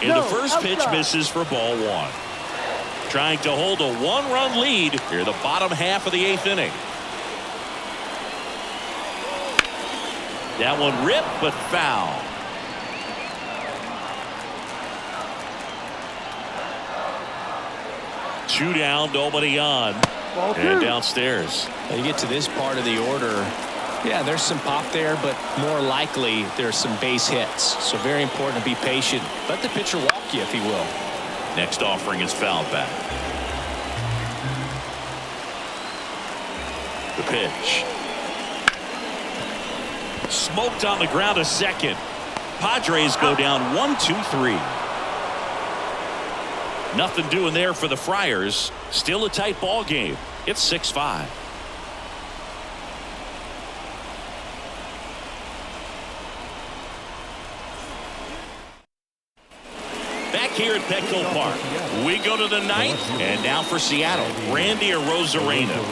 And the first pitch misses for ball 1. Trying to hold a 1-run lead here the bottom half of the 8th inning. That one ripped but foul. Two down, nobody on. And downstairs. When you get to this part of the order, Yeah, there's some pop there, but more likely there's some base hits. So very important to be patient. Let the pitcher walk you if he will. Next offering is fouled back. The pitch. Smoked on the ground a second. Padres go down 1-2-3. Nothing doing there for the Friars. Still a tight ball game. It's 6-5. Back here at Petco Park, we go to the ninth, and now for Seattle, Randy Arozarena.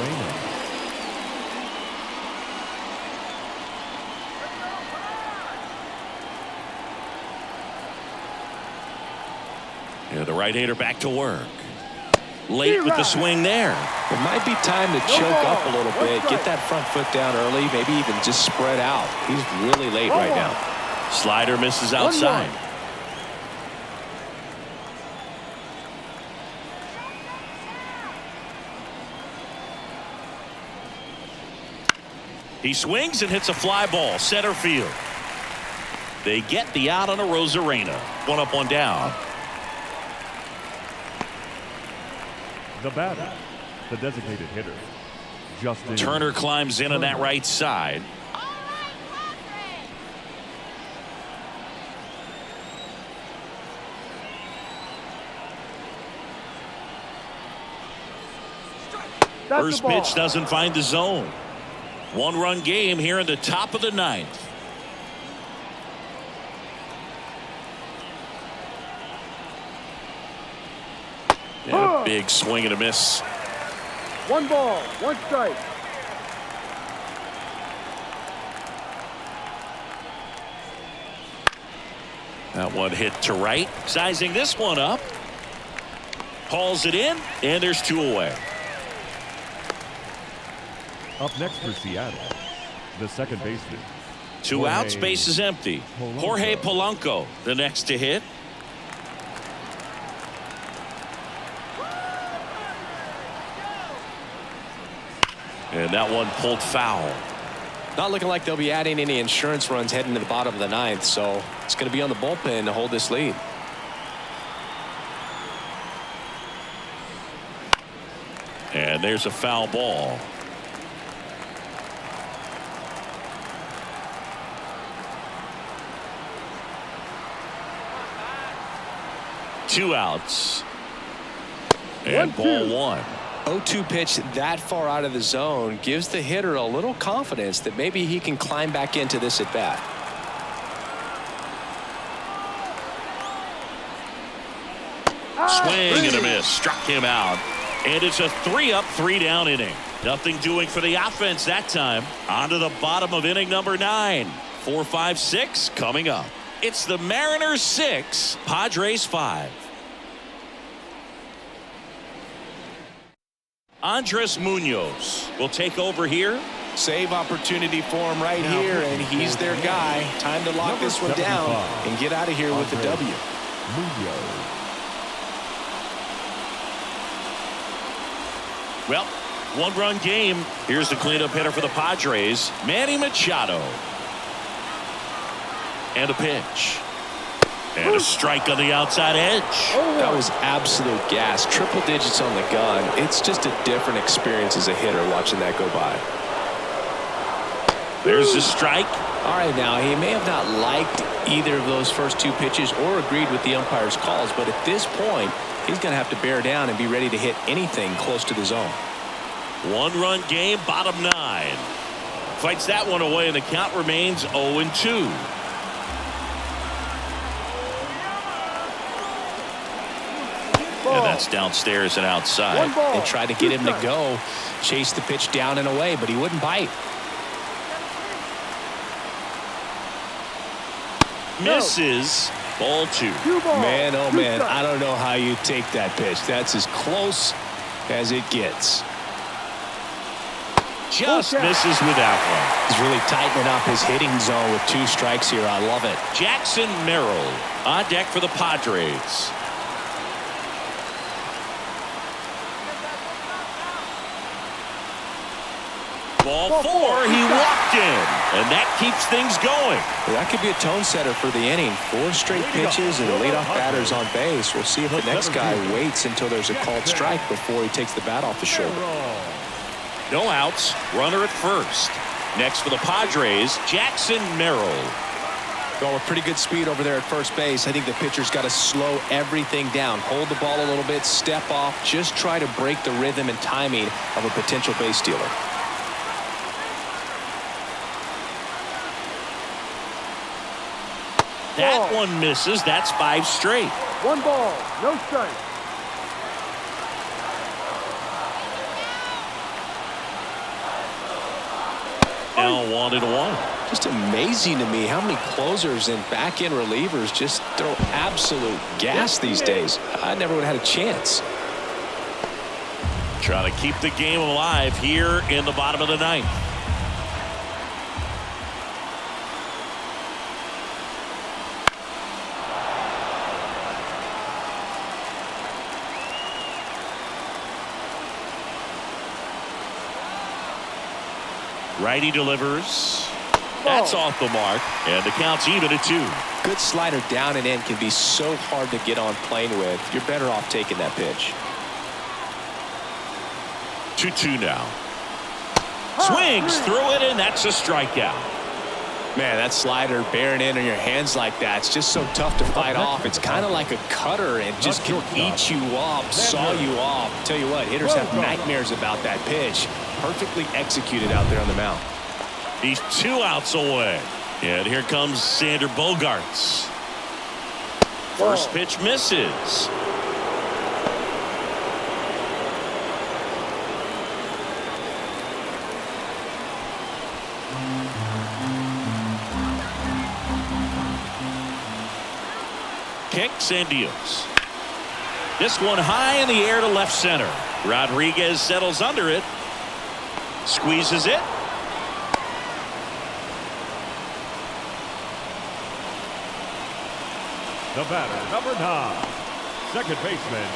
Yeah, the right-hander back to work. Late with the swing there. It might be time to choke up a little bit, get that front foot down early, maybe even just spread out. He's really late right now. Slider misses outside. He swings and hits a fly ball center field. They get the out on Arozarena. 1 up, 1 down. The batter, the designated hitter, Justin Turner climbs in on that right side. First pitch doesn't find the zone. 1-run game here in the top of the ninth. And a big swing and a miss. 1 ball, 1 strike. That one hit to right. Sizing this one up. Hauls it in, and there's 2 away. Up next for Seattle, the second baseman. 2 outs, base is empty. Jorge Polanco, the next to hit. And that one pulled foul. Not looking like they'll be adding any insurance runs heading to the bottom of the ninth, so it's going to be on the bullpen to hold this lead. And there's a foul ball. Two outs. And ball 1. 0-2 pitch that far out of the zone gives the hitter a little confidence that maybe he can climb back into this at bat. Swing and a miss. Struck him out. And it's a 3-up, 3-down inning. Nothing doing for the offense that time. On to the bottom of inning number 9. 4, 5, 6 coming up. It's the Mariners 6, Padres 5. Andres Munoz will take over here. Save opportunity for him right here, and he's their guy. Time to lock this one down and get out of here with the W. Well, 1-run game. Here's the cleanup hitter for the Padres, Manny Machado. And a pitch. And a strike on the outside edge. That was absolute gas. Triple digits on the gun. It's just a different experience as a hitter watching that go by. There's the strike. All right, now he may have not liked either of those first 2 pitches or agreed with the umpire's calls, but at this point, he's going to have to bear down and be ready to hit anything close to the zone. 1-run game, bottom 9. Fights that one away, and the count remains 0-2. And that's downstairs and outside. They tried to get him to go, chase the pitch down and away, but he wouldn't bite. Misses. Ball 2. Man, oh man, I don't know how you take that pitch. That's as close as it gets. Just misses with that one. He's really tightening up his hitting zone with 2 strikes here. I love it. Jackson Merrill on deck for the Padres. Ball 4, he walked in. And that keeps things going. Well, that could be a tone setter for the inning. 4 straight pitches and leadoff batters on base. We'll see if the next guy waits until there's a called strike before he takes the bat off the shoulder. No outs. Runner at first. Next for the Padres, Jackson Merrill. Going with pretty good speed over there at first base. I think the pitcher's got to slow everything down. Hold the ball a little bit, step off, just try to break the rhythm and timing of a potential base stealer. That one misses. That's 5 straight. 1 ball, no strike. Now 1-1. Just amazing to me how many closers and back-end relievers just throw absolute gas these days. I never would have had a chance. Trying to keep the game alive here in the bottom of the 9th. Righty delivers. That's off the mark, and the count's even at 2. Good slider down and in can be so hard to get on plane with. You're better off taking that pitch. 2-2 now. Swings through it, and that's a strikeout. Man, that slider bearing in on your hands like that, it's just so tough to fight off. It's kind of like a cutter and just can eat you up, saw you off. Tell you what, hitters have nightmares about that pitch. Perfectly executed out there on the mound. He's 2 outs away. And here comes Sander Bogarts. First pitch misses. Kicks and deals. This one high in the air to left center. Rodriguez settles under it. Squeezes it. The batter, number 9, second baseman,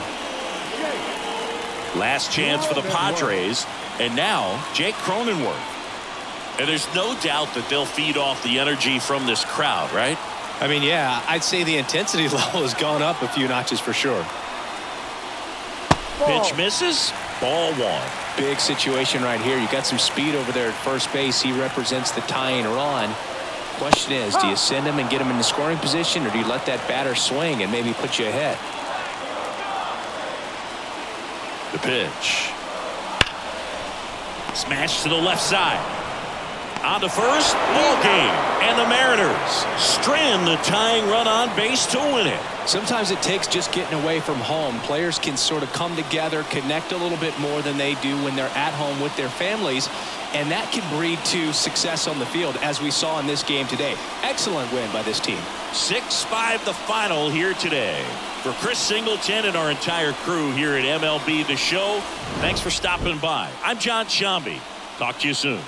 Jake. Last chance for the Padres. And now Jake Cronenworth. And there's no doubt that they'll feed off the energy from this crowd, right? I mean, yeah, I'd say the intensity level has gone up a few notches for sure. Pitch misses. Ball 1. Big situation right here. You got some speed over there at first base. He represents the tying run. Question is, do you send him and get him in the scoring position, or do you let that batter swing and maybe put you ahead? The pitch. Smash to the left side. On to first. Ball game. And the Mariners strand the tying run on base to win it. Sometimes it takes just getting away from home. Players can sort of come together, connect a little bit more than they do when they're at home with their families, and that can breed to success on the field, as we saw in this game today. Excellent win by this team. 6-5 the final here today. For Chris Singleton and our entire crew here at MLB The Show, thanks for stopping by. I'm John Shambi. Talk to you soon.